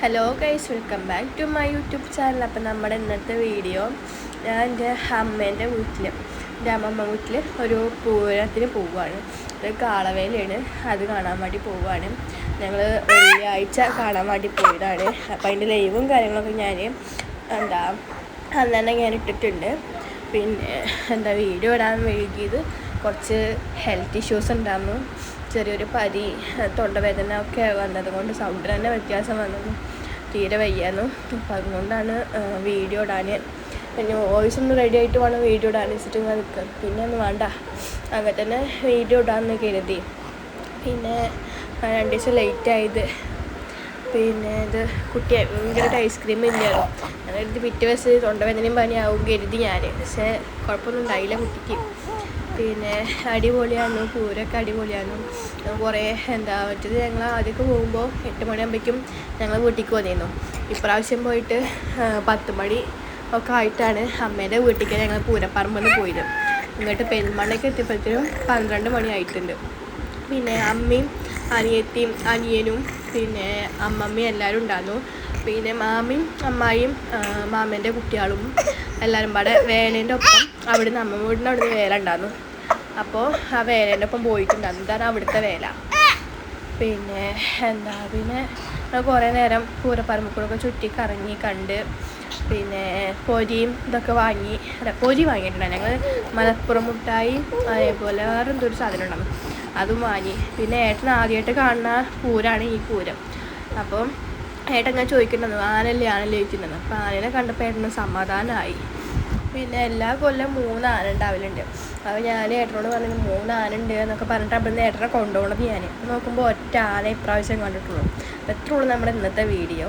Hello guys, welcome back to my YouTube channel. അപ്പം നമ്മുടെ ഇന്നത്തെ വീഡിയോ ഞാൻ എൻ്റെ അമ്മേൻ്റെ വീട്ടിൽ, എൻ്റെ അമ്മമ്മ വീട്ടിൽ ഒരു പൂരത്തിന് പോവുകയാണ്. ഒരു കാളവേലയാണ്, അത് കാണാൻ വേണ്ടി പോവുകയാണ്. ഞങ്ങൾ വെള്ളിയാഴ്ച കാണാൻ വേണ്ടി പോയതാണ്. അപ്പം അതിൻ്റെ ലൈവും കാര്യങ്ങളൊക്കെ ഞാൻ അന്ന് തന്നെ ഞാൻ ഇട്ടിട്ടുണ്ട്. പിന്നെ വീഡിയോ ഇടാൻ വൈകിയത് കുറച്ച് ഹെൽത്ത് ഇഷ്യൂസ് ഉണ്ടായിരുന്നു. ചെറിയൊരു പനി, തൊണ്ടവേദന ഒക്കെ വന്നതുകൊണ്ട് സൗണ്ടിന് തന്നെ വ്യത്യാസം വന്നു, തീരെ വയ്യായിരുന്നു. അപ്പം അതുകൊണ്ടാണ് വീഡിയോ ഇടാൻ, പിന്നെ വോയിസ് ഒന്ന് റെഡി ആയിട്ട് വേണം വീഡിയോ ഇടാൻ വെച്ചിട്ട് ഇങ്ങനെ നിൽക്കുക. പിന്നെ ഒന്നും വേണ്ട, അങ്ങനെ തന്നെ വീഡിയോ ഇടാമെന്ന് കരുതി. പിന്നെ 2 ദിവസം ലേറ്റായത്, പിന്നെ ഇത് കുട്ടിയെ ഭയങ്കരമായിട്ട് ഐസ്ക്രീം ഇല്ലായിരുന്നു. ഞാൻ കരുതി പിറ്റേ ദിവസം തൊണ്ടവേദനയും പനിയാവും കരുതി ഞാൻ, പക്ഷേ കുഴപ്പമൊന്നും ഉണ്ടായില്ല കുട്ടിക്ക്. പിന്നെ അടിപൊളിയാണ്, പൂരമൊക്കെ അടിപൊളിയാണ്. കുറേ മറ്റേത് ഞങ്ങൾ ആദ്യമൊക്കെ പോകുമ്പോൾ 8 മണിയാകുമ്പോഴേക്കും ഞങ്ങൾ വീട്ടിലേക്ക് വന്നിരുന്നു. ഇപ്രാവശ്യം പോയിട്ട് 10 മണി ഒക്കെ ആയിട്ടാണ് അമ്മേൻ്റെ വീട്ടിലേക്ക് ഞങ്ങൾ പൂരപ്പറമ്പിൽ നിന്ന് പോയത്. എന്നിട്ട് പെരുമണ്ണയ്ക്ക് എത്തിയപ്പോഴത്തേനും 12 മണി ആയിട്ടുണ്ട്. പിന്നെ അമ്മയും അനിയത്തിയും അനിയനും പിന്നെ അമ്മമ്മയും എല്ലാവരും ഉണ്ടായിരുന്നു. പിന്നെ മാമിയും അമ്മായിയും മാമേൻ്റെ കുട്ടികളും എല്ലാവരും പാടെ വേലേൻ്റെ ഒപ്പം അവിടുന്ന് അമ്മ വീടിൻ്റെ അവിടുന്ന് വേല ഉണ്ടായിരുന്നു. അപ്പോൾ ആ വേലേൻ്റെ ഒപ്പം പോയിട്ടുണ്ടായിരുന്നു. ഇതാണ് അവിടുത്തെ വേല. പിന്നെ പിന്നെ കുറേ നേരം പൂരപ്പറമ്പിക്കൂടൊക്കെ ചുറ്റി കറങ്ങി കണ്ട്, പിന്നെ പൊരിയും ഇതൊക്കെ പൊരി വാങ്ങിയിട്ടുണ്ടായിരുന്നു ഞങ്ങൾ. മലപ്പുറം മുട്ടായി, അതേപോലെ വേറെ എന്തൊരു സാധനം ഉണ്ടാകും, അതും വാങ്ങി. പിന്നെ ഏട്ടൻ ആദ്യമായിട്ട് കാണുന്ന പൂരമാണ് ഈ പൂരം. അപ്പം ഏട്ടൻ ഞാൻ ചോദിക്കുന്നുണ്ട്, ആനല്ലേ ചോദിക്കുന്നുണ്ട്. അപ്പം ആനനെ കണ്ടപ്പോൾ ഏട്ടന് സമാധാനമായി. പിന്നെ എല്ലാ കൊല്ലം 3 ആന ഉണ്ടാവലുണ്ട്. അപ്പോൾ ഞാൻ ഏട്ടനോട് പറഞ്ഞു 3 ആന ഉണ്ട് എന്നൊക്കെ പറഞ്ഞിട്ട് അവിടുന്ന് ഏട്ടനെ കൊണ്ടുപോകണത്. ഞാൻ നോക്കുമ്പോൾ ഒറ്റ ആന ഇപ്രാവശ്യം കണ്ടിട്ടുള്ളൂ. അപ്പോൾ എത്ര ഉള്ളൂ നമ്മുടെ ഇന്നത്തെ വീഡിയോ.